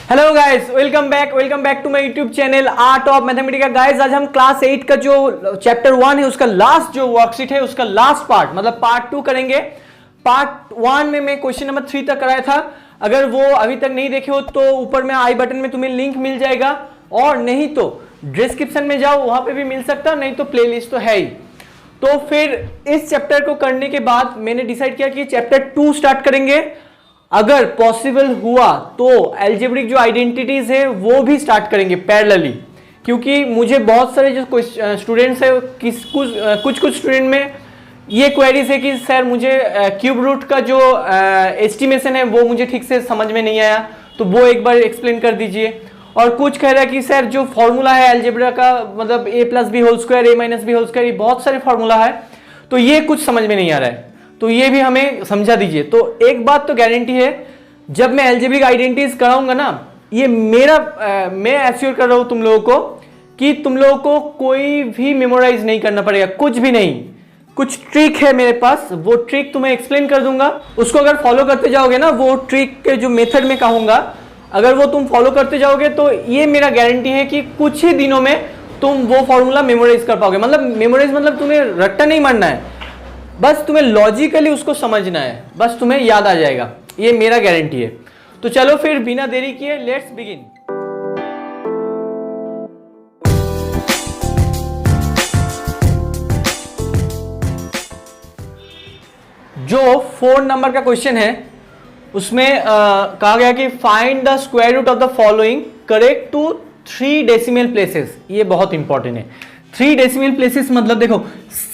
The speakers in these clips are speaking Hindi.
Hello guys, welcome back to my YouTube channel Art of Mathematics. Guys आज हम क्लास 8 का जो चैप्टर 1 है उसका लास्ट जो वर्कशीट है उसका लास्ट पार्ट मतलब पार्ट 2 करेंगे। पार्ट 1 में मैं क्वेश्चन नंबर 3 तक कराया था। अगर वो अभी तक नहीं देखे हो तो ऊपर में आई बटन में तुम्हें लिंक मिल जाएगा, और नहीं तो डिस्क्रिप्शन में जाओ, वहां पे भी मिल सकता, नहीं तो प्लेलिस्ट तो है ही। तो फिर इस चैप्टर को करने के बाद मैंने डिसाइड किया कि चैप्टर 2 स्टार्ट करेंगे। अगर पॉसिबल हुआ तो एल्जेब्रिक जो आइडेंटिटीज है वो भी स्टार्ट करेंगे पैरेलली, क्योंकि मुझे बहुत सारे जो स्टूडेंट्स है कुछ स्टूडेंट में ये क्वेरीज है कि सर मुझे क्यूब रूट का जो एस्टिमेशन है वो मुझे ठीक से समझ में नहीं आया, तो वो एक बार एक्सप्लेन कर दीजिए। और कुछ कह रहा है कि सर जो फॉर्मूला है एल्जेब्रा का मतलब a plus B whole square a minus B whole square, ये बहुत सारे फॉर्मूला है तो ये कुछ समझ में नहीं आ रहा है, तो ये भी हमें समझा दीजिए। तो एक बात तो गारंटी है, जब मैं एल्जेब्रिक आइडेंटिटीज कराऊंगा ना, ये मैं एश्योर कर रहा हूं तुम लोगों को कि तुम लोगों को कोई भी मेमोराइज नहीं करना पड़ेगा, कुछ भी नहीं। कुछ ट्रिक है मेरे पास, वो ट्रिक तुम्हें एक्सप्लेन कर दूंगा, उसको अगर फॉलो करते जाओगे ना, वो ट्रिक के जो मेथड में कहूंगा अगर वो तुम फॉलो करते जाओगे तो ये मेरा गारंटी है कि कुछ ही दिनों में तुम वो फॉर्मूला मेमोराइज कर पाओगे। मतलब मेमोराइज मतलब तुम्हें रट्टा नहीं मारना है, बस तुम्हें लॉजिकली उसको समझना है, बस तुम्हें याद आ जाएगा, ये मेरा गारंटी है। तो चलो फिर बिना देरी किए लेट्स बिगिन। जो 4 नंबर का क्वेश्चन है उसमें कहा गया कि find the square root of the following correct to 3 decimal places. ये बहुत इंपॉर्टेंट है। 3 डेसिमल प्लेसेस मतलब देखो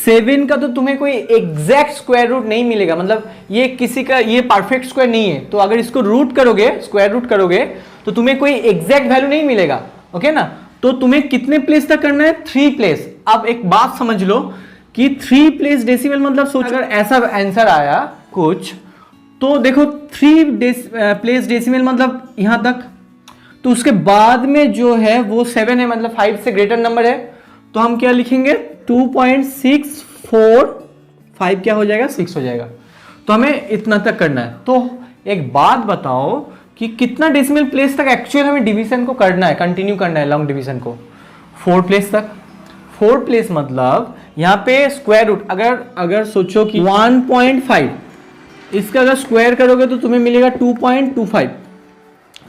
7 का तो तुम्हें कोई एग्जैक्ट स्क्वायर रूट नहीं मिलेगा, मतलब ये किसी का ये परफेक्ट स्क्वायर नहीं है, तो अगर इसको रूट करोगे स्क्वायर रूट करोगे तो तुम्हें कोई एग्जैक्ट वैल्यू नहीं मिलेगा। ओके ना, तो तुम्हें कितने प्लेस तक करना है? 3 प्लेस। अब एक बात समझ लो कि 3 प्लेस डेसिमल मतलब सोच, अगर ऐसा आंसर आया कुछ तो देखो 3 प्लेस डेसिमल मतलब यहां तक, तो उसके बाद में जो है वो 7 है, मतलब 5 से ग्रेटर नंबर है, तो हम क्या लिखेंगे 2.645 क्या हो जाएगा 6 हो जाएगा। तो हमें इतना तक करना है। तो एक बात बताओ कि कितना डेसिमल प्लेस तक एक्चुअल हमें डिवीजन को करना है, कंटिन्यू करना है लॉन्ग डिवीजन को? 4 प्लेस तक। 4 प्लेस मतलब यहां पे स्क्वायर रूट अगर सोचो कि 1.5 इसका अगर स्क्वायर करोगे तो तुम्हें मिलेगा 2.25।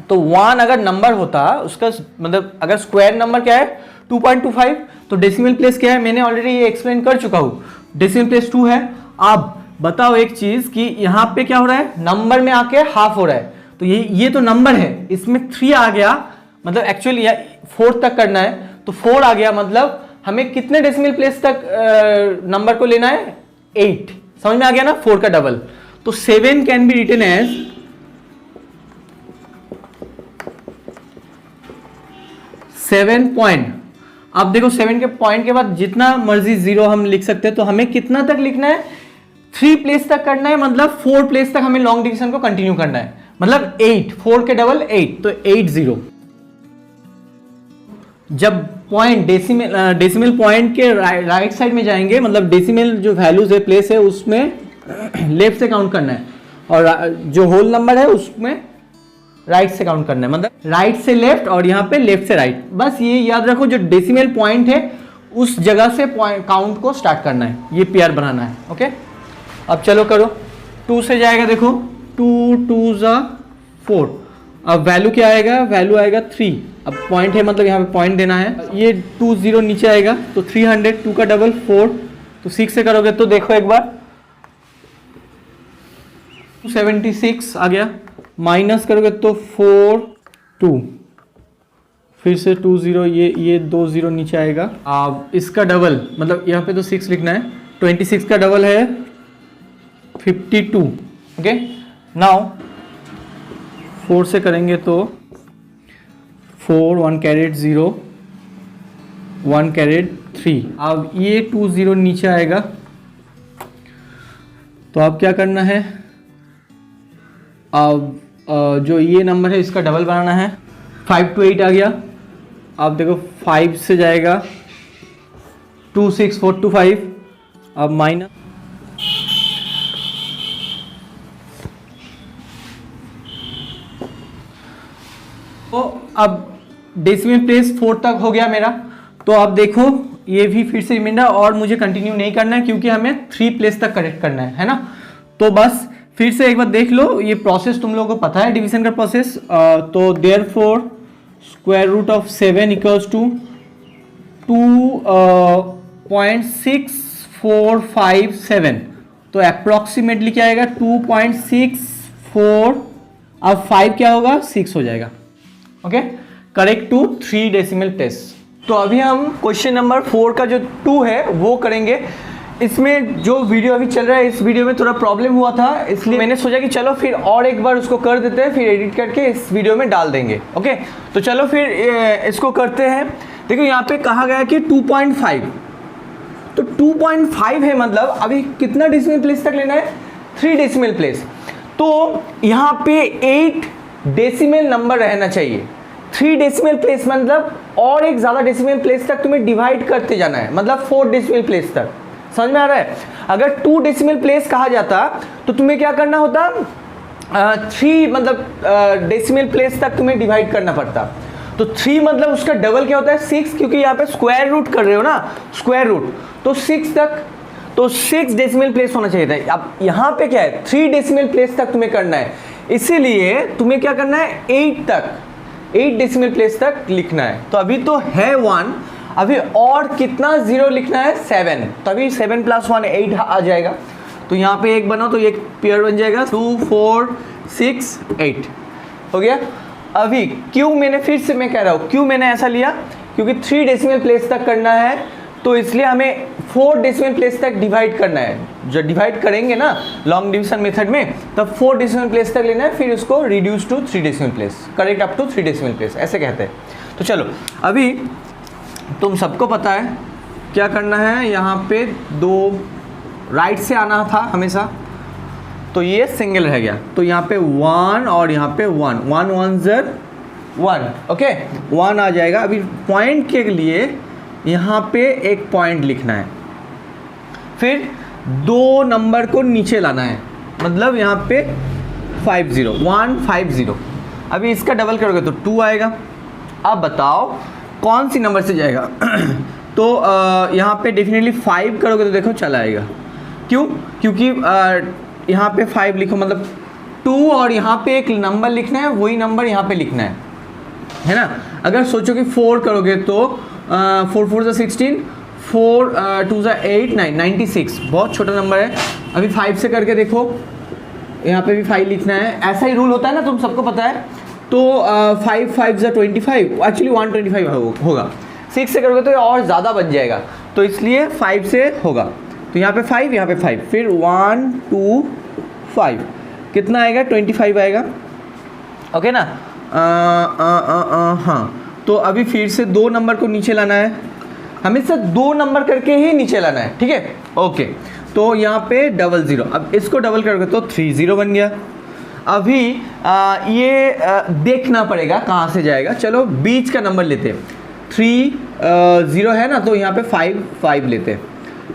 तो 1 अगर नंबर होता उसका मतलब अगर स्क्वायर नंबर क्या है 2.25, तो डेसिमल प्लेस क्या है मैंने ऑलरेडी ये एक्सप्लेन कर चुका हूं, डेसिमल प्लेस 2 है। अब बताओ एक चीज कि यहां पे क्या हो रहा है, नंबर में आके हाफ हो रहा है, तो ये तो नंबर है, इसमें 3 आ गया, मतलब एक्चुअली 4 तक करना है तो 4 आ गया, मतलब हमें कितने डेसिमल प्लेस तक नंबर को लेना है? 8। समझ में आ गया ना, 4 का डबल। तो 7 can be written as 7 point. अब देखो 7 के पॉइंट के बाद जितना मर्जी 0 हम लिख सकते हैं, तो हमें कितना तक लिखना है? 3 प्लेस तक करना है, मतलब 4 प्लेस तक हमें लॉन्ग डिवीजन को कंटिन्यू करना है, मतलब 8। 4 के डबल 8, तो 80। जब पॉइंट डेसिमल पॉइंट के राइट साइड में जाएंगे, मतलब डेसिमल जो वैल्यूज है प्लेस है उसमें लेफ्ट से काउंट करना है, और जो होल नंबर है उसमें राइट से काउंट करना है, मतलब राइट से लेफ्ट और यहाँ पे लेफ्ट से राइट। बस ये याद रखो, जो डेसिमल पॉइंट है उस जगह से काउंट को स्टार्ट करना है, ये पेयर बनाना है। ओके, अब चलो करो। 2 से जाएगा, देखो 2 2 जा 4। अब वैल्यू क्या आएगा? वैल्यू आएगा 3। अब पॉइंट है मतलब यहाँ पे पॉइंट देना है, ये 2 0 नीचे आएगा तो 300, 2 का डबल 4, तो 6 से करोगे तो देखो एक बार 276 आ गया, माइनस करोगे तो 4 2, फिर से 2 0, ये 2 0 नीचे आएगा। अब इसका डबल मतलब यहाँ पे तो 6 लिखना है, 26 का डबल है 52। ओके, नाउ 4 से करेंगे तो 4 1 कैरेट 0 1 कैरेट 3। अब ये 2 0 नीचे आएगा, तो अब क्या करना है? अब जो ये नंबर है इसका डबल बनाना है। 5 to 8 आ गया। अब देखो 5 से जाएगा 2 6 4 2 5, अब माइनस तो अब डेसिमल प्लेस 4 तक हो गया मेरा। तो अब देखो ये भी फिर से रिमाइंडर, और मुझे कंटिन्यू नहीं करना है क्योंकि हमें 3 प्लेस तक करेक्ट करना है ना। तो बस फिर से एक बार देख लो, ये प्रोसेस तुम लोगों को पता है डिवीजन का प्रोसेस। तो therefore square root of 7 equals to 2.6457। तो अप्रोक्सीमेटली क्या आएगा 2.64, अब 5 क्या होगा 6 हो जाएगा। Okay, correct to 3 decimal place. तो अभी हम क्वेश्चन नंबर 4 का जो 2 है वो करेंगे। इसमें जो वीडियो अभी चल रहा है, इस वीडियो में थोड़ा प्रॉब्लम हुआ था, इसलिए मैंने सोचा कि चलो फिर और एक बार उसको कर देते हैं, फिर एडिट करके इस वीडियो में डाल देंगे। ओके, तो चलो फिर इसको करते हैं। देखो यहाँ पे कहा गया कि 2.5, तो 2.5 है, मतलब अभी कितना डेसिमल प्लेस तक लेना है 3 डेसिमल प्लेस। तो यहाँ पे 8 डेसिमल नंबर रहना चाहिए। 3 डेसिमल प्लेस मतलब और एक ज़्यादा डेसिमल प्लेस तक तुम्हें डिवाइड करते जाना है, मतलब 4 डेसिमल प्लेस तक। समझ में आ रहा है? अगर 2 डेसिमल प्लेस कहा जाता तो तुम्हें क्या करना होता, 3 मतलब डेसिमल प्लेस तक तुम्हें डिवाइड करना पड़ता। तो 3 मतलब उसका डबल क्या होता है 6, क्योंकि यहाँ पे स्क्वायर रूट कर रहे हो ना, स्क्वायर रूट, तो 6 तक, तो 6 डेसिमल प्लेस होना चाहिए था। अब यहाँ पे क्या है 3 डेसिमल प्लेस तक तुम्हें करना है, इसीलिए तुम्हें क्या करना है 8 डेसिमल प्लेस तक लिखना है। तो अभी तो है 1, अभी और कितना 0 लिखना है 7, तो अभी 7 + 1 8 आ जाएगा। तो यहाँ पे एक बनाओ तो ये पेयर बन जाएगा 2 4 6 8 हो गया। अभी क्यों मैंने फिर से मैं कह रहा हूँ क्यों मैंने ऐसा लिया, क्योंकि 3 डेसिमल प्लेस तक करना है, तो इसलिए हमें 4 डेसिमल प्लेस तक डिवाइड करना है। जब डिवाइड करेंगे ना लॉन्ग डिवीजन मेथड में, तब 4 डेसिमल प्लेस तक लेना है, फिर उसको reduce to 3 decimal place, correct up to 3 decimal place, ऐसे कहते हैं। तो चलो अभी तुम सबको पता है क्या करना है, यहाँ पे 2 राइट से आना था हमेशा, तो ये सिंगल रह गया, तो यहाँ पे 1 और यहाँ पे 1 1 1 0 1, ओके 1 आ जाएगा। अभी पॉइंट के लिए यहाँ पे एक पॉइंट लिखना है, फिर 2 नंबर को नीचे लाना है, मतलब यहाँ पे 50 150। अभी इसका डबल करोगे तो 2 आएगा। अब बताओ कौन सी नंबर से जाएगा तो यहाँ पे डेफिनेटली 5 करोगे तो देखो चला आएगा। क्यों? क्योंकि यहाँ पे 5 लिखो मतलब 2 और यहाँ पे एक नंबर लिखना है, वही नंबर यहाँ पे लिखना है ना। अगर सोचो कि 4 करोगे तो 4 4 16, 4 2 8 9 96, बहुत छोटा नंबर है। अभी 5 से करके देखो, यहाँ पे भी 5 लिखना है, ऐसा ही रूल होता है ना, तुम सबको पता है। तो 5 5 25, एक्चुअली 125 होगा। 6 से करोगे तो और ज़्यादा बन जाएगा, तो इसलिए 5 से होगा। तो यहाँ पे 5, यहाँ पे 5, फिर 1 2 5, कितना आएगा 25 आएगा, ओके ना। हाँ, तो अभी फिर से 2 नंबर को नीचे लाना है, हमेशा 2 नंबर करके ही नीचे लाना है, ठीक है, ओके। तो यहाँ पे 00, अब इसको डबल करोगे तो 30 बन गया। अभी ये देखना पड़ेगा कहाँ से जाएगा, चलो बीच का नंबर लेते हैं, 3 0 है ना, तो यहाँ पे 5 5 लेते हैं।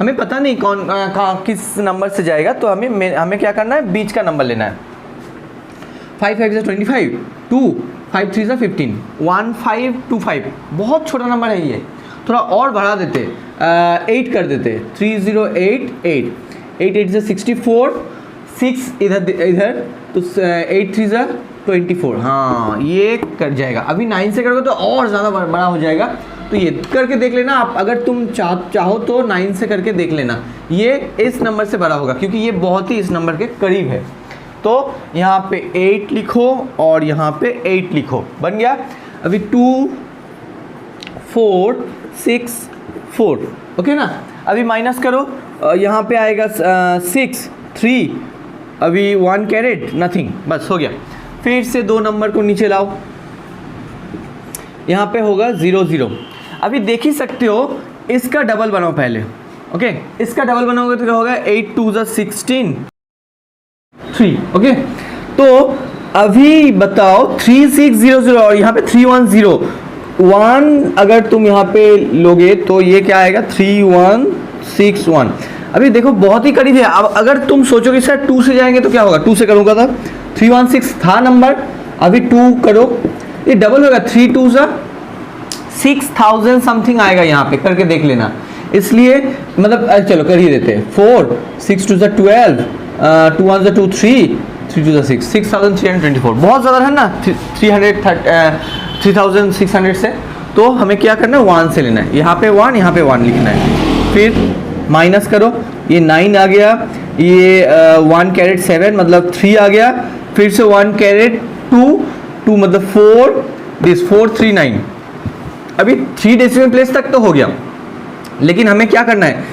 हमें पता नहीं कौन कहाँ किस नंबर से जाएगा, तो हमें क्या करना है, बीच का नंबर लेना है। 5 5 25, 2 5 3 15, 1 5 2 5, बहुत छोटा नंबर है ये, थोड़ा और बढ़ा देते, 8 कर देते, 3 0 8 8 8 8 64, 6 इधर तो 8 3 24, हाँ ये कर जाएगा। अभी 9 से करोगे तो और ज़्यादा बड़ा हो जाएगा, तो ये करके देख लेना आप, अगर तुम चाहो तो 9 से करके देख लेना, ये इस नंबर से बड़ा होगा, क्योंकि ये बहुत ही इस नंबर के करीब है। तो यहाँ पे 8 लिखो और यहाँ पे 8 लिखो, बन गया। अभी 2 4 6 4, ओके ना। अभी माइनस करो, यहाँ पे आएगा 6 3, अभी 1 कैरेट नथिंग, बस हो गया। फिर से 2 नंबर को नीचे लाओ, यहाँ पे होगा 0 0। अभी देख ही सकते हो, इसका डबल बनाओ पहले, ओके। इसका डबल बनाओगे तो क्या होगा, 8 2 16 3, ओके। तो अभी बताओ 3 6 0 0 और यहाँ पे 3 1 0 1, अगर तुम यहाँ पे लोगे तो ये क्या आएगा 3 1 6 1। अभी देखो बहुत ही करीब है। अब अगर तुम सोचोगे सर 2 से जाएंगे तो क्या होगा, 2 से करूँगा था 3 1 6 था नंबर, अभी 2 करो, ये डबल होगा, 3 2 6000 समथिंग आएगा, यहाँ पे करके देख लेना। इसलिए मतलब चलो कर ही देते हैं, 4 6 2 12 2 1 2 3 3 2 6 6324, बहुत ज़्यादा है ना 3600 से। तो हमें क्या करना है, 1 से लेना है, यहाँ पे 1 यहाँ पे 1 लिखना है। फिर माइनस करो, ये 9 आ गया, ये 1 कैरेट 7 मतलब 3 आ गया, फिर से 1 कैरेट 2 मतलब 4, दिस 4 3 9। अभी 3 डेसिमल प्लेस तक तो हो गया, लेकिन हमें क्या करना है,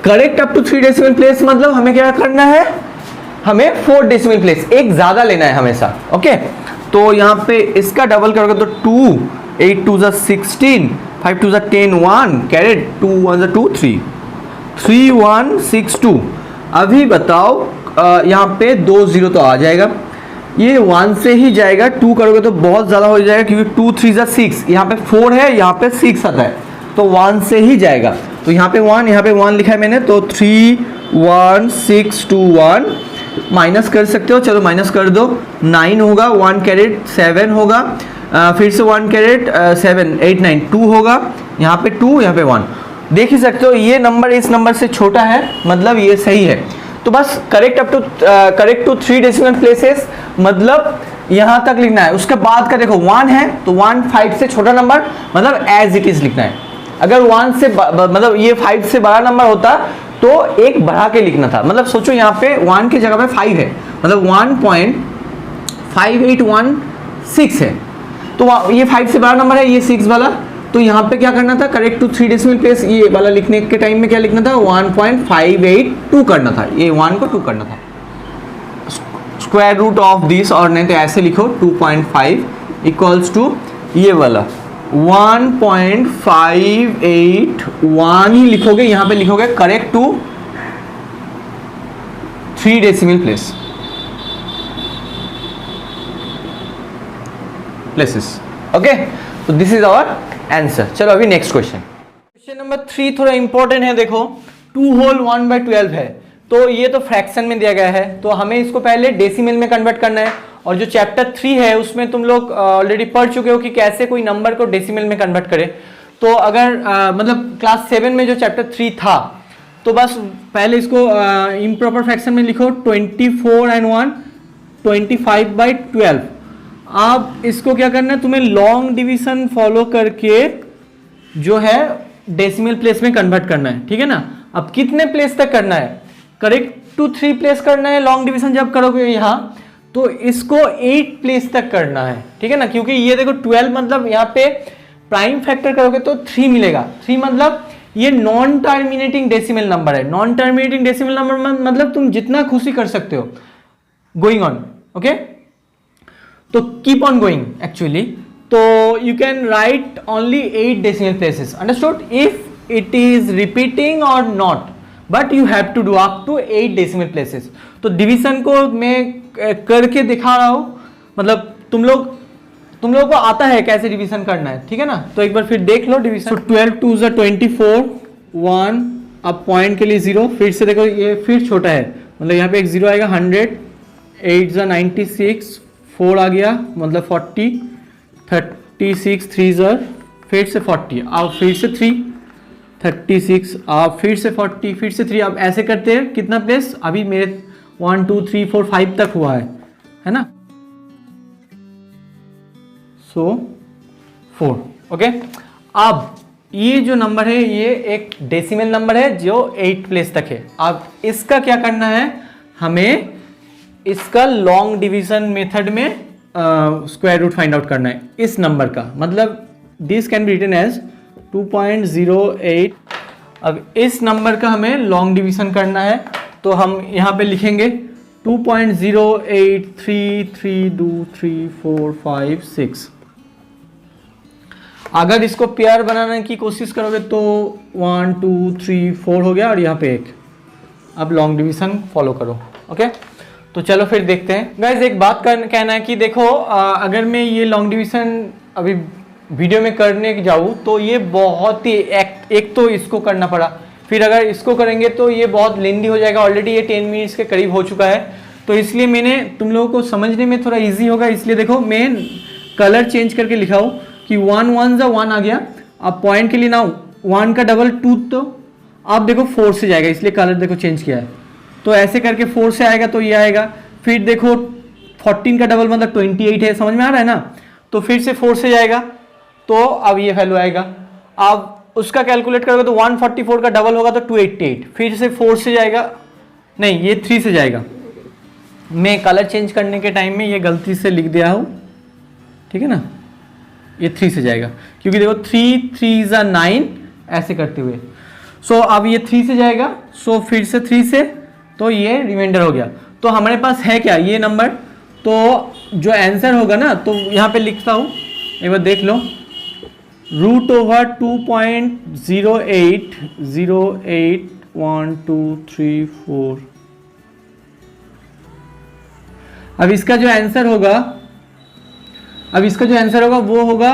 correct up to 3 decimal place मतलब हमें क्या करना है, हमें 4 डेसिमल प्लेस एक ज़्यादा लेना है हमेशा। ओके, तो यहाँ पे इसका डबल करोगे तो 2 8 2 16 5 2 10 1 कैरेट 2 1 2 3 3 1 6 2। अभी बताओ यहाँ पे 2 0 तो आ जाएगा, ये 1 से ही जाएगा, 2 करोगे तो बहुत ज़्यादा हो जाएगा क्योंकि 2 3 6, यहाँ पे 4 है, यहाँ पे 6 आता है, तो 1 से ही जाएगा। तो यहाँ पे 1 यहाँ पे 1 लिखा है मैंने, तो 3 1 6 2 1 माइनस कर सकते हो, चलो माइनस कर दो, 9 होगा, 1 कैरेट 7 होगा, फिर से 1 कैरेट 7 8 9 2 होगा, यहाँ पे 2 यहाँ पे 1। देख ही सकते हो ये नंबर इस नंबर से छोटा है, मतलब ये सही है। तो बस करेक्ट टू 3 डेसिमल प्लेसेस मतलब यहाँ तक लिखना है। उसके बाद का देखो 1 है तो 1 5 से छोटा नंबर मतलब एज इट इज लिखना है। अगर 1 से मतलब ये 5 से बड़ा नंबर होता तो एक बढ़ा के लिखना था। मतलब सोचो यहाँ पे 1 की जगह पे 5 है, मतलब 1.5816 है, तो ये 5 से बड़ा नंबर है, ये 6 वाला। तो यहाँ पे क्या करना था, करेक्ट टू 3 डेसिमल प्लेस ये वाला लिखने के टाइम में क्या लिखना था, 1.582 करना था, ये 1 को 2 करना था, स्क्वायर रूट ऑफ दिस, और नहीं तो ऐसे लिखो 2.5 इक्वल्स टू ये वाला 1.581 ही लिखोगे, यहाँ पे लिखोगे correct to 3 decimal places. Okay, तो दिस इज आवर आंसर। चलो अभी नेक्स्ट क्वेश्चन नंबर 3 थोड़ा इंपॉर्टेंट है। देखो 2 होल 1/12 है, तो ये तो फ्रैक्शन में दिया गया है, तो हमें इसको पहले डेसिमल में कन्वर्ट करना है। और जो चैप्टर 3 है उसमें तुम लोग ऑलरेडी पढ़ चुके हो कि कैसे कोई नंबर को डेसिमल में कन्वर्ट करे। तो अगर मतलब क्लास 7 में जो चैप्टर 3 था, तो बस पहले इसको इम्प्रॉपर फ्रैक्शन में लिखो, 24 and 1 25/12। अब इसको क्या करना है, तुम्हें लॉन्ग डिवीजन फॉलो करके जो है डेसिमल प्लेस में कन्वर्ट करना है, ठीक है ना। अब कितने प्लेस तक करना है, करेक्ट टू 3 प्लेस करना है। लॉन्ग डिवीजन जब करोगे यहाँ तो इसको 8 प्लेस तक करना है, ठीक है ना, क्योंकि ये देखो 12 मतलब यहाँ पे प्राइम फैक्टर करोगे तो 3 मिलेगा। 3 मतलब ये नॉन टर्मिनेटिंग डेसिमल नंबर है। नॉन टर्मिनेटिंग डेसिमल नंबर मतलब तुम जितना खुशी कर सकते हो, गोइंग ऑन। ओके, तो कीप ऑन गोइंग एक्चुअली। तो you can write only 8 decimal places, understood, if it is repeating और not, but you have to do up to 8 decimal places. तो डिवीजन को मैं करके दिखा रहा हूं, मतलब तुम लोग को आता है कैसे डिवीजन करना है, ठीक है ना। तो एक बार फिर देख लो डिवीजन। 12 2 24 1, अब पॉइंट के लिए 0, फिर से देखो ये फिर छोटा है, मतलब यहाँ पे एक 0 आएगा, 100 8 96 4 आ गया, मतलब 40 36 3 फिर से 40, अब फिर से 3 36, अब फिर से 40, फिर से 3। अब ऐसे करते हैं कितना प्लेस, अभी मेरे 1 2 3 4 5 तक हुआ है ना, सो 4। ओके, अब ये जो नंबर है ये एक डेसिमल नंबर है जो 8 प्लेस तक है। अब इसका क्या करना है, हमें इसका लॉन्ग डिवीजन मेथड में स्क्वायर रूट फाइंड आउट करना है इस नंबर का, मतलब this can be written as 2.08। अब इस नंबर का हमें लॉन्ग डिवीजन करना है, तो हम यहाँ पे लिखेंगे 2.083323456। अगर इसको पेयर बनाने की कोशिश करोगे तो 1 2 3 4 हो गया, और यहाँ पे 1। अब लॉन्ग डिवीजन फॉलो करो। ओके, तो चलो फिर देखते हैं। गाइस एक बात कहना है कि देखो अगर मैं ये लॉन्ग डिवीजन अभी वीडियो में करने जाऊँ तो ये बहुत ही एक तो इसको करना पड़ा, फिर अगर इसको करेंगे तो ये बहुत लेंदी हो जाएगा। ऑलरेडी ये 10 मिनट्स के करीब हो चुका है, तो इसलिए मैंने तुम लोगों को समझने में थोड़ा इजी होगा, इसलिए देखो मैं कलर चेंज करके लिखा हूँ कि 1 1 जा 1 आ गया। अब पॉइंट के लिए ना 1 का डबल 2, तो अब देखो 4 से जाएगा, इसलिए कलर देखो चेंज किया है। तो ऐसे करके 4 से आएगा तो ये आएगा। फिर देखो 14 का डबल मतलब 28 है, समझ में आ रहा है ना। तो फिर से 4 से जाएगा तो अब ये वैल्यू आएगा। अब उसका कैलकुलेट करोगे तो 144 का डबल होगा तो 288। फिर से 4 से जाएगा, नहीं ये 3 से जाएगा। मैं कलर चेंज करने के टाइम में ये गलती से लिख दिया हूँ, ठीक है ना। ये 3 से जाएगा क्योंकि देखो 3 3 = 9 ऐसे करते हुए। सो अब ये 3 से जाएगा, सो फिर से 3 से, तो ये रिमाइंडर हो गया। तो हमारे पास है क्या ये नंबर। तो जो आंसर होगा ना, तो यहाँ पे लिखता हूँ, एक बार देख लो, √2.08081234। अब इसका जो आंसर होगा वो होगा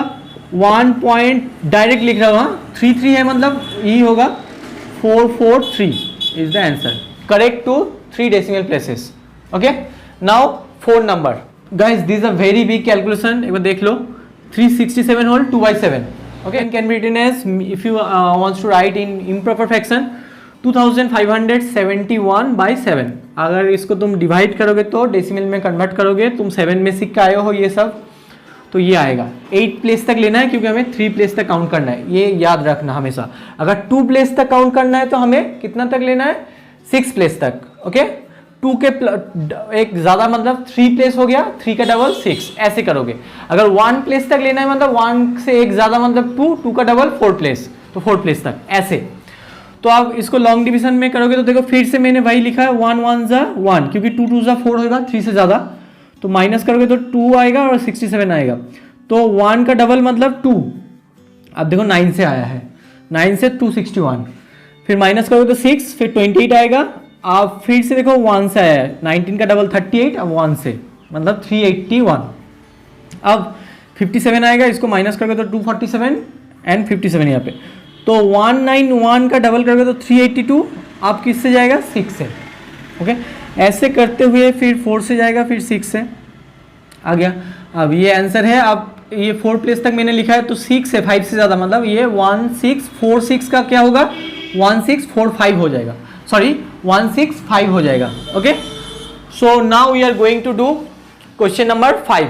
1 पॉइंट, डायरेक्ट लिख रहा हूँ 33 है, मतलब ये होगा 443 is the answer, correct to 3 decimal places. Okay, now 4 number guys, this a very big calculation. एक बार देख लो, 367 whole 2/7। Okay, can be written as, if you wants to write in improper fraction, 2571/7। अगर इसको तुम डिवाइड करोगे तो डेसिमल में कन्वर्ट करोगे, तुम 7 में सीख के आए हो ये सब, तो ये आएगा। 8 प्लेस तक लेना है क्योंकि हमें 3 प्लेस तक काउंट करना है, ये याद रखना हमेशा। अगर 2 प्लेस तक काउंट करना है तो हमें कितना तक लेना है, 6 प्लेस तक। ओके, 2 के एक ज़्यादा मतलब 3 प्लेस हो गया, 3 का डबल 6, ऐसे करोगे। अगर 1 प्लेस तक लेना है मतलब 1 से एक ज़्यादा मतलब 2, 2 का डबल 4 प्लेस, तो 4 प्लेस तक ऐसे। तो आप इसको लॉन्ग डिवीजन में करोगे तो देखो फिर से मैंने वही लिखा है 1 1 ज़ा 1, क्योंकि 2 2 ज़ा 4 होगा 3 से ज़्यादा, तो माइनस करोगे तो 2 आएगा और 67 आएगा। तो 1 का डबल मतलब 2, अब देखो 9 से आया है, 9 से 261, फिर माइनस करोगे तो 6, फिर 28 आएगा। आप फिर से देखो 1 से आया है, 19 का डबल 38, अब 1 से मतलब 381। अब 57 आएगा, इसको माइनस करोगे तो 247 एंड 57 यहाँ पे, तो 191 का डबल करोगे तो 382। आप किससे जाएगा, 6 से। ओके, ऐसे करते हुए फिर 4 से जाएगा, फिर 6 से आ गया। अब ये आंसर है। अब ये 4 प्लेस तक मैंने लिखा है, तो 6 है, 5 से ज़्यादा मतलब ये 1646 का क्या होगा, 1645 हो जाएगा, सॉरी 165 हो जाएगा। Okay, so now we are going to do question number 5।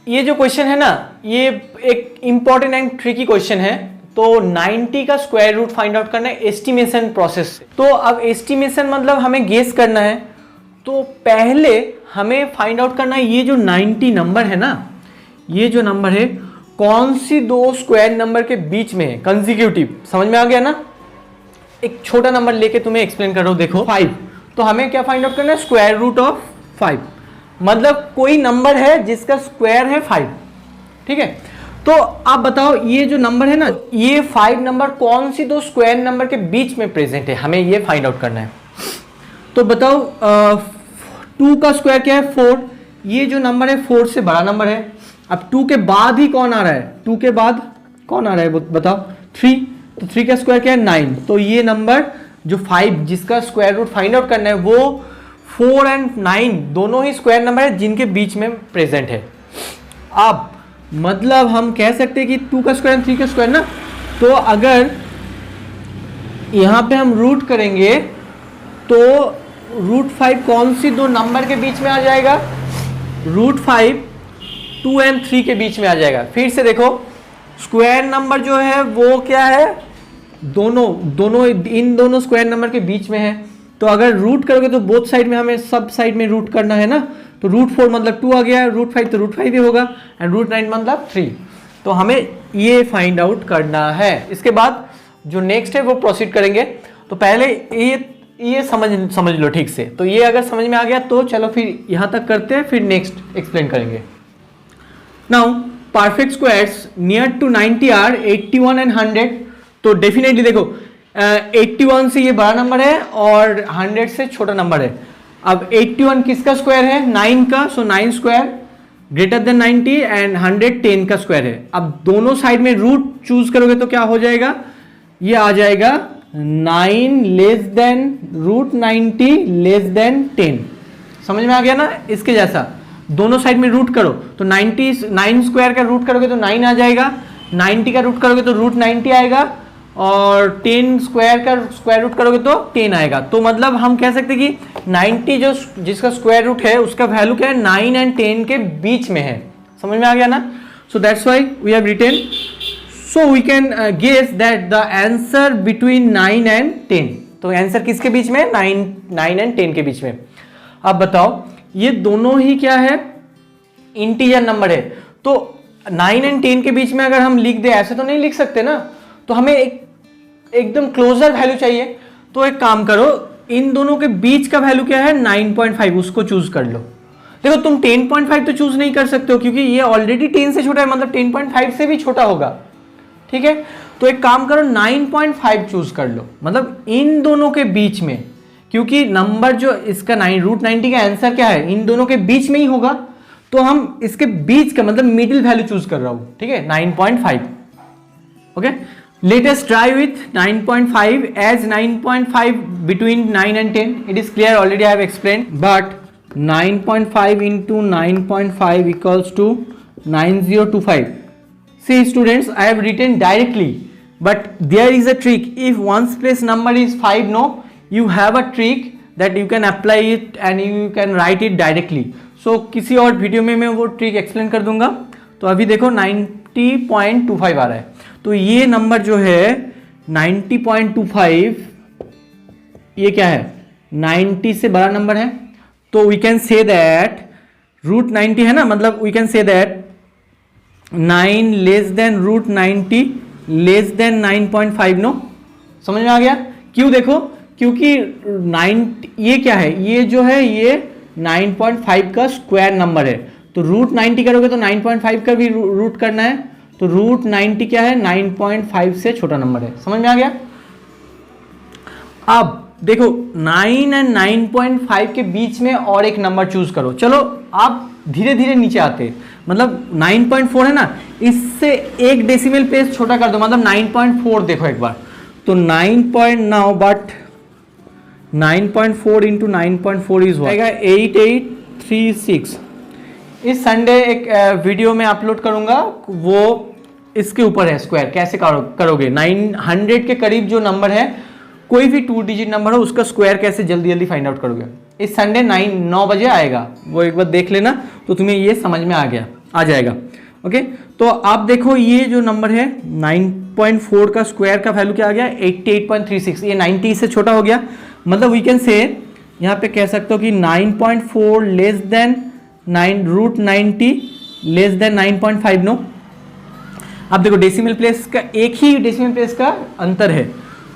ये जो क्वेश्चन है ना, ये एक इंपॉर्टेंट एंड ट्रिकी क्वेश्चन है। तो 90 का स्क्वायर रूट फाइंड आउट करना है एस्टिमेशन प्रोसेस से। तो अब एस्टिमेशन मतलब हमें गेस करना है, तो पहले हमें फाइंड आउट करना है ये जो 90 नंबर है ना, ये जो नंबर है कौन सी 2 स्क्वायर नंबर के बीच में है, कंसेक्यूटिव। समझ में आ गया ना। एक छोटा नंबर लेके तुम्हें एक्सप्लेन कर रहा हूं, देखो 5। तो हमें क्या फाइंड आउट करना है, स्क्वायर रूट ऑफ 5, मतलब कोई नंबर है जिसका स्क्वायर है 5। ठीक है, तो आप बताओ ये जो नंबर है ना, ये 5 नंबर कौन सी 2 स्क्वायर नंबर के बीच में प्रेजेंट है, हमें ये फाइंड आउट करना है। तो बताओ 2 का स्क्वायर क्या है, 4। ये जो नंबर है 4 से बड़ा नंबर है। अब 2 के बाद ही कौन आ रहा है, 2 के बाद कौन आ रहा है बताओ, 3। तो 3 का स्क्वायर क्या है, 9। तो ये नंबर जो 5 जिसका स्क्वायर रूट फाइंड आउट करना है, वो 4 और 9 दोनों ही स्क्वायर नंबर है जिनके बीच में प्रेजेंट है। अब मतलब हम कह सकते हैं कि 2 का स्क्वायर 3 का स्क्वायर ना, तो अगर यहाँ पे हम रूट करेंगे तो √5 कौन सी 2 नंबर के बीच में आ जाएगा, √5 2 और 3 के बीच में आ जाएगा। फिर से देखो स्क्वायर नंबर जो है वो क्या है, दोनों इन दोनों स्क्वायर नंबर के बीच में है। तो अगर रूट करोगे तो बोथ साइड में हमें सब साइड में रूट करना है ना, तो √4 मतलब 2 आ गया, √5 तो √5 ही होगा, एंड √9 मतलब 3। तो हमें ये फाइंड आउट करना है। इसके बाद जो नेक्स्ट है वो प्रोसीड करेंगे। तो पहले ये समझ लो ठीक से। तो ये अगर समझ में आ गया तो चलो फिर यहाँ तक करते हैं, फिर नेक्स्ट एक्सप्लेन करेंगे। Now perfect squares near to 90 are 81 and 100। तो डेफिनेटली देखो 81 से ये बड़ा नंबर है और 100 से छोटा नंबर है। अब 81 किसका स्क्वायर है, 9 का, सो 9 स्क्वायर ग्रेटर देन 90 एंड 100 10 का स्क्वायर है। अब दोनों साइड में रूट चूज करोगे तो क्या हो जाएगा, ये आ जाएगा 9 लेस देन √90 लेस देन 10। समझ में आ गया ना, इसके जैसा। दोनों साइड में रूट करो तो 9 स्क्वायर का रूट करोगे तो 9 आ जाएगा, 90 का रूट करोगे तो रूट 90 आएगा, और 10 स्क्वायर का स्क्वायर रूट करोगे तो 10 आएगा। तो मतलब हम कह सकते हैं कि 90 जो जिसका स्क्वायर रूट है उसका वैल्यू क्या है, 9 एंड 10 के बीच में है। समझ में आ गया ना? So that's why we have written, so we can guess that the answer between 9 and 10। तो आंसर किसके बीच में? 9 एंड 10 के बीच में। अब बताओ, ये दोनों ही क्या है, इंटीजर नंबर है, तो 9 एंड 10 के बीच में अगर हम लिख दे, ऐसे तो नहीं लिख सकते ना, तो हमें एकदम क्लोजर वैल्यू चाहिए। तो एक काम करो, इन दोनों के बीच का वैल्यू क्या है, 9.5, उसको चूज कर लो। देखो तुम 10.5 तो चूज नहीं कर सकते हो क्योंकि ये ऑलरेडी 10 से छोटा है, मतलब 10.5 से भी छोटा होगा, ठीक है। तो एक काम करो 9.5 चूज कर लो, मतलब इन दोनों के बीच में, क्योंकि नंबर जो इसका रूट 90 का आंसर क्या है, इन दोनों के बीच में ही होगा, तो हम इसके बीच का मतलब मिडिल वैल्यू चूज कर रहा हूं, ठीक है, 9.5। Okay, let us try with 9.5 as 9.5 between 9 and 10. It is clear, already I have explained, but 9.5 into 9.5 equals to 9025. See students, I have written directly, but there is a trick. If ones place number is 5, no, you have a trick that you can apply it and you can write it directly. So किसी और वीडियो में मैं वो ट्रिक एक्सप्लेन कर दूंगा। तो अभी देखो 90.25 आ रहा है, तो ये नंबर जो है 90.25, ये क्या है, 90 से बड़ा नंबर है, तो we can say that root 90 है ना, मतलब we can say that 9 less than root 90 less than 9.5। No, समझ में आ गया? क्यों? देखो, क्योंकि 9 ये क्या है, ये जो है ये 9.5 का स्क्वायर नंबर है, तो रूट 90 करोगे तो 9.5 का भी रूट करना है, तो रूट 90 क्या है, 9.5 से छोटा नंबर है। समझ में आ गया? अब देखो 9 एंड 9.5 के बीच में और एक नंबर चूज करो। चलो आप धीरे धीरे नीचे आते, मतलब 9.4 है ना, इससे एक डेसिमल प्लेस छोटा कर दो, मतलब 9.4 देखो एक बार, तो 9.9 बट 9.4 इंटू 9.4 इज आएगा 8836। इस संडे एक वीडियो में अपलोड करूंगा, वो इसके ऊपर है, स्क्वायर कैसे करोगे, 900 के करीब जो नंबर है, कोई भी 2 डिजिट नंबर हो, उसका स्क्वायर कैसे जल्दी जल्दी फाइंड आउट करोगे। इस संडे 9 बजे आएगा, वो एक बार देख लेना, तो तुम्हें ये समझ में आ जाएगा। ओके, तो आप देखो ये जो नंबर है 9.4 का स्क्वायर का वैल्यू क्या आ गया, 88.36, ये 90 से छोटा हो गया, मतलब वी कैन से, यहाँ पे कह सकते हो कि 9.4 less than 9 root 90 less than 9.5। No, अब देखो डेसिमल प्लेस का, एक ही डेसिमल प्लेस का अंतर है,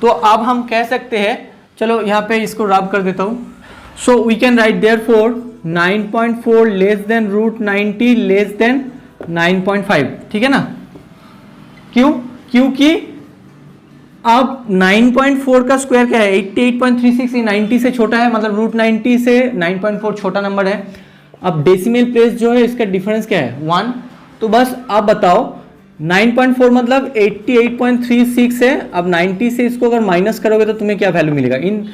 तो अब हम कह सकते हैं, चलो यहाँ पे इसको रब कर देता हूँ, so we can write therefore 9.4 less than root 90 less than 9.5, ठीक है ना? क्यों? क्योंकि अब 9.4 का स्क्वायर क्या है, 88.36, ये 90 से छोटा है, मतलब रूट 90 से 9.4 छोटा नंबर है। अब डेसिमल प्लेस जो है इसका डिफरेंस क्या है, 1, तो बस आप बताओ 9.4 मतलब 88.36 है, अब 90 से इसको अगर माइनस करोगे तो तुम्हें क्या वैल्यू मिलेगा, इन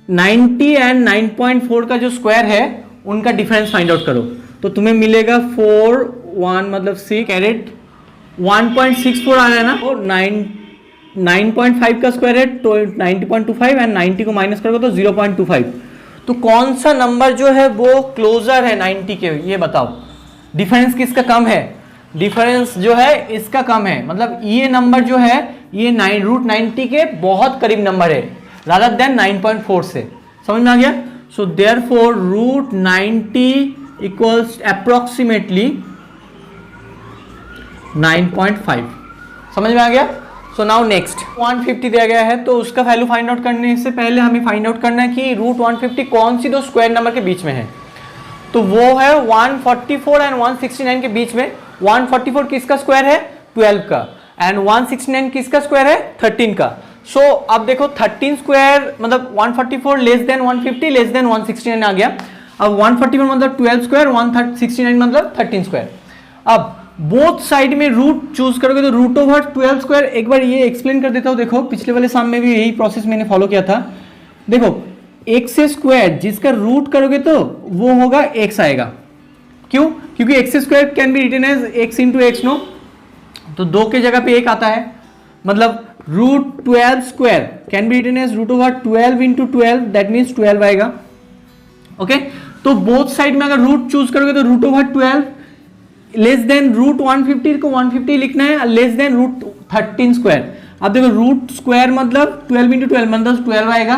90 एंड 9.4 का जो स्क्वायर है उनका डिफरेंस फाइंड आउट करो, तो तुम्हें मिलेगा 4 1 मतलब 6 कैरेट 1.64 आ रहा है ना, और 9.5 का स्क्वायर है तो 90.25 एंड 90 को माइनस करोगे तो 0.25। तो कौन सा नंबर जो है वो क्लोजर है 90 के, ये बताओ। डिफरेंस किसका कम है, डिफरेंस जो है इसका कम है, मतलब ये नंबर जो है ये रूट 90 के बहुत करीब नंबर है रादर देन 9.4 से। समझ में आ गया? So therefore root 90 equals approximately 9.5। समझ में आ गया? सो नाउ नेक्स्ट 150 दिया गया है, तो उसका वैल्यू फाइंड आउट करने से पहले हमें फाइंड आउट करना है कि रूट 150 कौन सी दो स्क्वायर नंबर के बीच में है, तो वो है 144 एंड 169 के बीच में। 144 किसका स्क्वायर है, 12 का, एंड 169 किसका स्क्वायर है, 13 का। सो अब देखो 13 स्क्वायर मतलब 144 लेस देन 150 लेस देन 169 आ गया। अब 144 मतलब 12 स्क्वायर, 169 मतलब 13 स्क्वायर। अब बोथ साइड में रूट चूज करोगे तो रूट ओवर 12 स्क्वायर, एक बार ये एक्सप्लेन कर देता हूँ। देखो पिछले वाले साम में भी यही प्रोसेस मैंने फॉलो किया था। देखो x से स्क्वायर जिसका रूट करोगे तो वो होगा x आएगा, क्यों? क्योंकि X square can be written as X into X, no, तो 2 के जगह पे 1 आता है, मतलब root 12 square can be written as root over 12 into 12, that means 12 आएगा। ओके, तो बोथ साइड में अगर रूट चूज करोगे तो root over 12 less than root 150 को 150 लिखना है, लेस देन रूट 13 स्क्वायर। अब देखो रूट स्क्वायर मतलब 12 इंटू 12 मतलब 12 आएगा,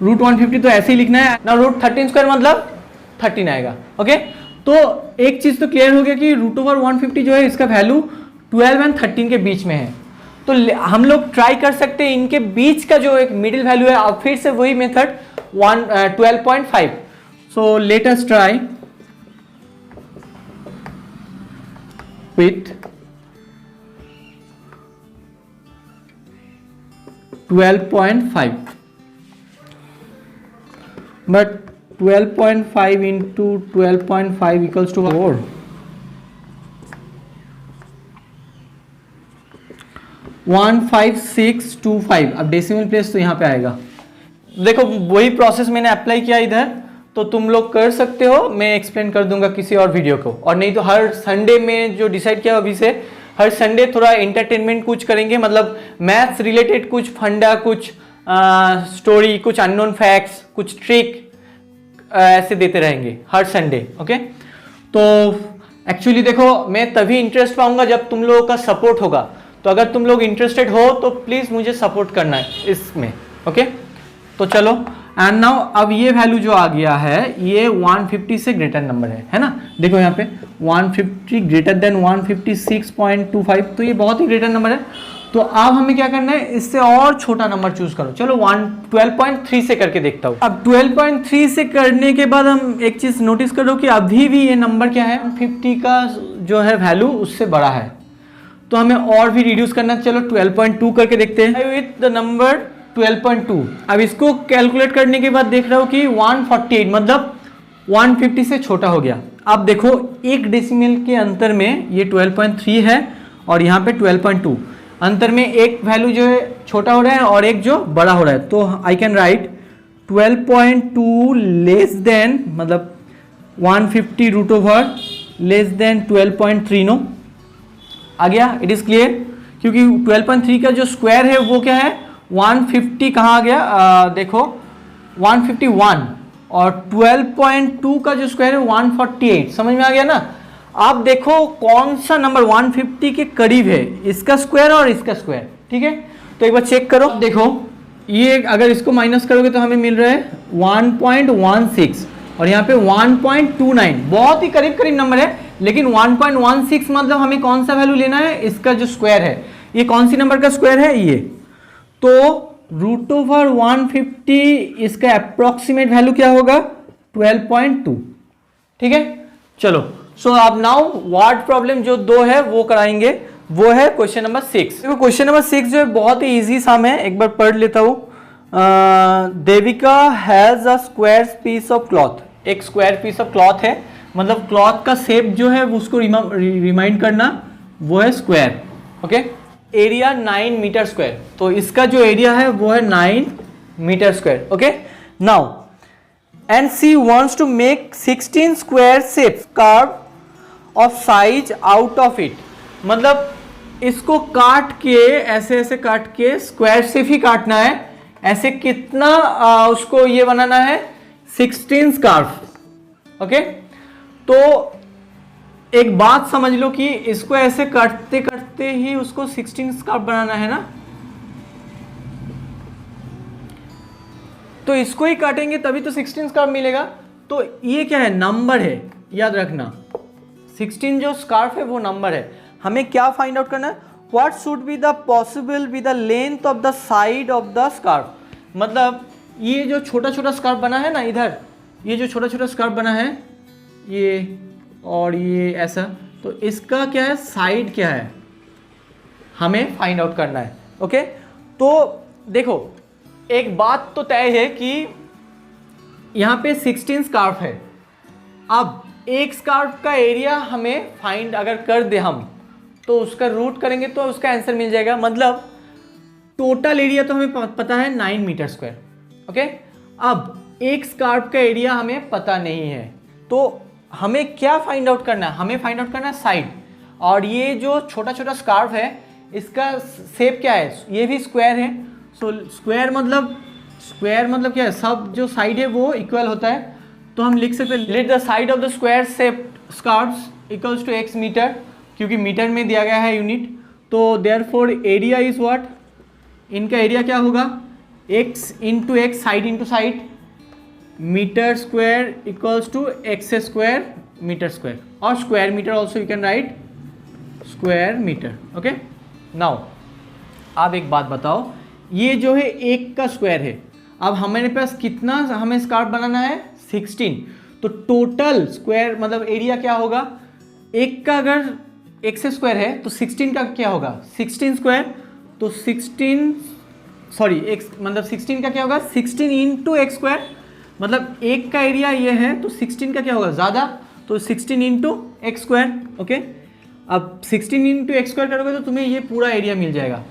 रूट 150 तो ऐसे ही लिखना है ना, रूट 13 स्क्वायर मतलब 13 आएगा। ओके, तो एक चीज तो क्लियर हो गया कि रूट ओवर 150 जो है इसका वैल्यू 12 एंड 13 के बीच में है। तो हम लोग ट्राई कर सकते हैं इनके बीच का जो एक मिडिल वैल्यू है, अब फिर से वही method 12.5। So let us try with 12.5, but 12.5 into 12.5 equals to 4। One 5625। अब डेसिमल प्लेस तो यहाँ पे आएगा। देखो वही प्रोसेस मैंने अप्लाई किया इधर, तो तुम लोग कर सकते हो, मैं एक्सप्लेन कर दूंगा किसी और वीडियो को, और नहीं तो हर संडे में जो डिसाइड किया अभी से, हर संडे थोड़ा एंटरटेनमेंट कुछ करेंगे, मतलब मैथ्स रिलेटेड कुछ फंडा, कुछ स्टोरी, कुछ अननोन फैक्ट्स, कुछ ट्रिक ऐसे देते रहेंगे हर संडे। ओके, तो एक्चुअली देखो मैं तभी इंटरेस्ट पाऊंगा जब तुम लोगों का सपोर्ट होगा, तो अगर तुम लोग इंटरेस्टेड हो तो प्लीज मुझे सपोर्ट करना है इसमें। ओके, तो चलो, एंड नाउ अब ये वैल्यू जो आ गया है ये 150 से ग्रेटर नंबर है ना, देखो यहाँ पे 150 ग्रेटर देन 156.25, तो ये बहुत ही ग्रेटर नंबर है। तो अब हमें क्या करना है, इससे और छोटा नंबर चूज करो। चलो 12.3 से करके देखता हूँ। अब 12.3 से करने के बाद हम एक चीज नोटिस करो कि अभी भी ये नंबर क्या है, 50 का जो है वैल्यू उससे बड़ा है, तो हमें और भी रिड्यूस करना है। चलो 12.2 करके देखते हैं विथ द नंबर 12.2। अब इसको कैलकुलेट करने के बाद देख रहा हूं कि 148 मतलब 150 से छोटा हो गया। अब देखो एक डेसिमल के अंतर में ये 12.3 है और यहाँ पे 12.2, अंतर में एक वैल्यू जो है छोटा हो रहा है और एक जो बड़ा हो रहा है, तो I can write 12.2 less than मतलब 150 रूट ओवर लेस देन 12.3, नो आ गया, इट इज क्लियर। क्योंकि 12.3 का जो स्क्वायर है वो क्या है 150, कहाँ आ गया देखो 151, और 12.2 का जो स्क्वायर है 148, समझ में आ गया ना। आप देखो कौन सा नंबर 150 के करीब है, इसका स्क्वायर और इसका स्क्वायर, ठीक है। तो एक बार चेक करो, देखो ये अगर इसको माइनस करोगे तो हमें मिल रहा है 1.16 और यहाँ पे 1.29, बहुत ही करीब करीब नंबर है, लेकिन 1.16 मतलब हमें कौन सा वैल्यू लेना है, इसका जो स्क्वायर है, ये कौन सी नंबर का स्क्वायर है ये, तो रूट ओवर 150 इसका अप्रोक्सीमेट वैल्यू क्या होगा 12.2, ठीक है। चलो सो अब नाउ वर्ड प्रॉब्लम जो 2 है वो कराएंगे, वो है क्वेश्चन नंबर 6। देखो क्वेश्चन नंबर 6 जो है बहुत ही इजी सम है, एक बार पढ़ लेता हूँ। Devika has a square piece of cloth, एक स्क्वायर पीस ऑफ क्लॉथ है, मतलब क्लॉथ का शेप जो है उसको रिमाइंड करना, वो है square. Okay, area 9 metre square, तो इसका जो एरिया है वो है 9 metre square. Okay, now and she wants to make 16 square shapes carve of size out of it, मतलब इसको काट के ऐसे ऐसे काट के स्क्वायर शेप ही काटना है, ऐसे कितना उसको ये बनाना है 16 स्कार्फ। ओके, तो एक बात समझ लो कि इसको ऐसे काटते काटते ही उसको 16 स्कार्फ बनाना है ना, तो इसको ही काटेंगे तभी तो 16 स्कार्फ मिलेगा। तो ये क्या है, नंबर है, याद रखना 16 जो स्कार्फ है वो नंबर है। हमें क्या फाइंड आउट करना है, what should be the possible be the length of the side of the scarf, मतलब ये जो छोटा छोटा स्कार्फ बना है ना, इधर ये जो छोटा छोटा स्कार्फ बना है ये और ये ऐसा, तो इसका क्या है साइड क्या है हमें फाइंड आउट करना है। ओके, तो देखो एक बात तो तय है कि यहाँ पे 16 स्कार्फ है, अब एक स्कार्फ का एरिया हमें फाइंड अगर कर दे हम, तो उसका रूट करेंगे तो उसका आंसर मिल जाएगा, मतलब टोटल एरिया तो हमें पता है 9 मीटर स्क्वायर। ओके, अब एक स्कार्फ का एरिया हमें पता नहीं है, तो हमें क्या फाइंड आउट करना है, हमें फाइंड आउट करना है साइड। और ये जो छोटा छोटा स्कार्फ है इसका शेप क्या है, ये भी स्क्वायर है। सो स्क्वायर मतलब क्या है, सब जो साइड है वो इक्वल होता है। तो हम लिख सकते हैं let the side of the square shape scarfs equals to x metre, क्योंकि मीटर में दिया गया है यूनिट। तो देयरफॉर एरिया इज व्हाट, इनका एरिया क्या होगा, x into x, side into side, metre square equals to x square metre square, और square metre also you can write square metre. Okay, now आप एक बात बताओ, ये जो है एक का स्क्वायर है, अब हमारे पास कितना हमें स्कार्फ बनाना है, 16। तो टोटल स्क्वायर मतलब एरिया क्या होगा, एक का अगर एक्स स्क्वायर है तो 16 का क्या होगा, 16 स्क्वायर। तो 16 सॉरी एक्स मतलब 16 का क्या होगा, 16 इंटू एक्स स्क्वायर, मतलब एक का एरिया ये है तो 16 का क्या होगा ज़्यादा, तो 16 इंटू एक्स स्क्वायर। ओके, अब 16 इंटू एक्स स्क्वायर करोगे तो तुम्हें ये पूरा एरिया मिल जाएगा।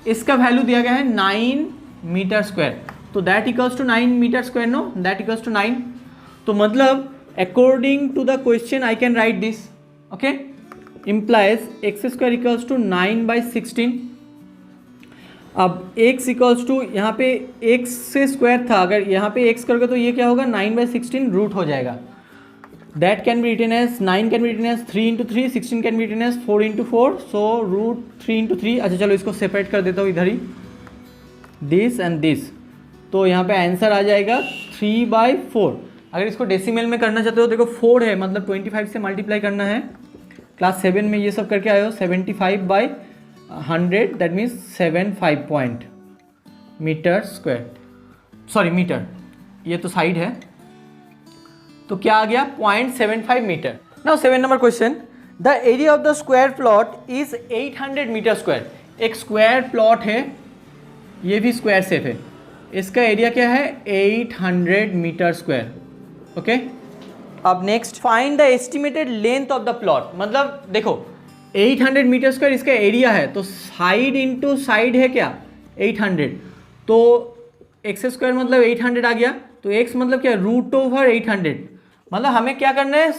इसका वैल्यू दिया गया है 9 मीटर स्क्वायर, तो that equals to 9 metre square, no that equals to 9। तो मतलब according to the question I can write this. Okay, implies X square equals to 9/16। अब x इक्वल्स टू यहाँ पे x से स्क्वायर था, अगर यहाँ पे x करोगे तो ये क्या होगा 9/16 रूट हो जाएगा। That can be written as 9 can be written as 3 into 3, 16 can be written as 4 into 4, so root 3 into 3। अच्छा चलो इसको सेपरेट कर देता हूँ इधर ही, दिस एंड दिस, तो यहाँ पे आंसर आ जाएगा 3/4। अगर इसको डेसिमल में करना चाहते हो, देखो 4 है मतलब 25 से मल्टीप्लाई करना है, क्लास 7 में ये सब करके आए हो, 75/100 that means 75 point metre square, sorry metre, ये तो साइड है, तो क्या आ गया 0.75 मीटर। Now 7 number question, the area of the square plot is 800 metre square. एक स्क्वायर प्लॉट है, ये भी स्क्वायर शेप है, इसका एरिया क्या है 800 मीटर स्क्वायर। ओके, अब next find the estimated length of the plot. मतलब देखो 800 मीटर स्क्वायर इसका एरिया है, तो साइड इंटू साइड है क्या 800, तो एक्स स्क्वायर मतलब 800 आ गया, तो x मतलब क्या रूट ओवर 800, मतलब हमें क्या करना है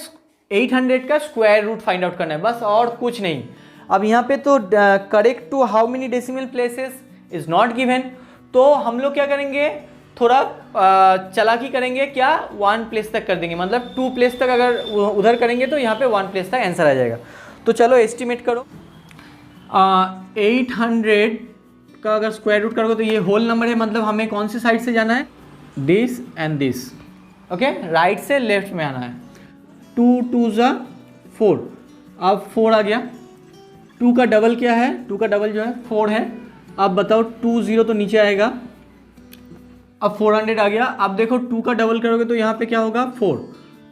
800 का स्क्वायर रूट फाइंड आउट करना है, बस और कुछ नहीं। अब यहाँ पे तो correct to how many decimal places is not given, तो हम लोग क्या करेंगे थोड़ा चालाकी करेंगे, क्या 1 प्लेस तक कर देंगे, मतलब 2 प्लेस तक अगर उधर करेंगे तो यहाँ पे 1 प्लेस तक आंसर आ जाएगा। तो चलो एस्टिमेट करो, 800 का अगर स्क्वायर रूट करोगे तो ये होल नंबर है, मतलब हमें कौन सी साइड से जाना है, this and this. Okay, right से लेफ्ट में आना है। 2 2 ज़ा 4, अब 4 आ गया, 2 का डबल क्या है, 2 का डबल जो है 4 है। अब बताओ 2 0 तो नीचे आएगा, अब 400 आ गया। अब देखो 2 का डबल करोगे तो यहाँ पे क्या होगा 4,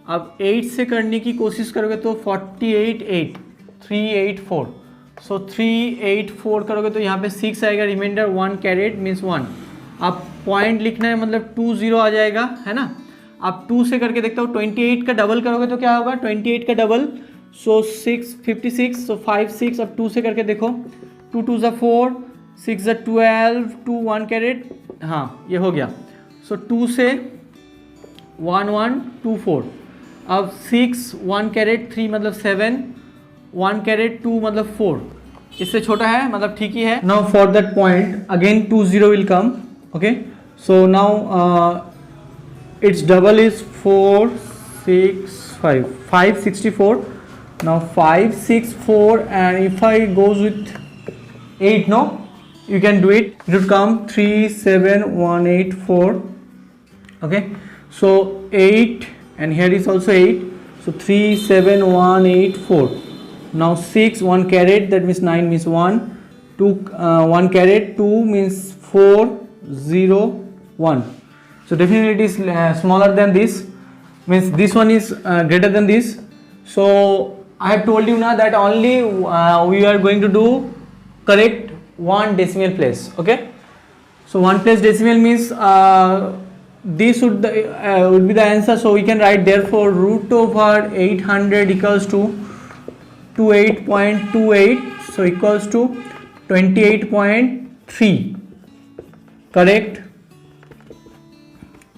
अब 8 से करने की कोशिश करोगे तो 48 8 384, सो 384 करोगे तो यहाँ पे 6 आएगा, रिमाइंडर 1 कैरेट मीन्स 1। अब पॉइंट लिखना है मतलब 2 0 आ जाएगा, है ना। अब 2 से करके देखता हूँ, 28 का डबल करोगे तो क्या होगा 28 का डबल, सो 6 56, सो 5 6। अब 2 से करके देखो, 2 2 ज़ा 4, 6 ज़ा 12, 2 1 कैरेट, हाँ ये हो गया। सो 2 से 1 1 2 4, अब 6 1 कैरेट 3 मतलब 7, 1 कैरेट 2 मतलब 4, इससे छोटा है मतलब ठीक ही है। Now for that point again 2 0 will come. Okay, so now its double is 4 6 5 564. Now 5 6 4, and if I goes with 8, no, you can do it, it would come 3 7 1 8 4. Okay, so 8, and here is also 8, so 3 7 1 8 4. Now 6 1 caret, that means 9 means 1, 2 1 caret 2 means 4 0 1. So definitely it is smaller than this, means this one is greater than this. So I have told you now that only we are going to do correct 1 decimal place. Okay, so 1 place decimal means this would be the answer. So we can write therefore root over 800 equals to 28.28, so equals to 28.3, correct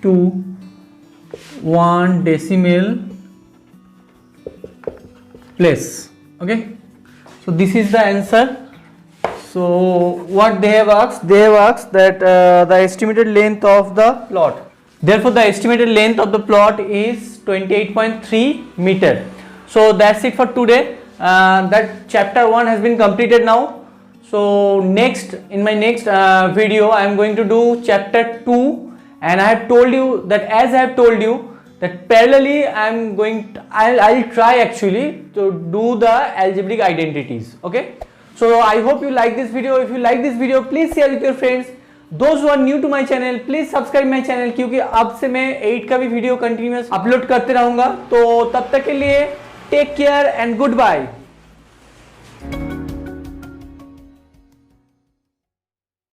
to 1 decimal place. Okay, so this is the answer. So what they have asked, that the estimated length of the plot. Therefore the estimated length of the plot is 28.3 meter. So that's it for today. That chapter 1 has been completed now. So in my next video I am going to do chapter 2, and I have told you that, as I have told you, that parallelly I'll try actually to do the algebraic identities. Okay, so I hope you like this video. If you like this video, please share with your friends. Those who are new to my channel, please subscribe my channel, क्योंकि अब से मैं 8 का भी वीडियो कंटिन्यूअस अपलोड करते रहूंगा. तो तब तक के लिए take care and good bye.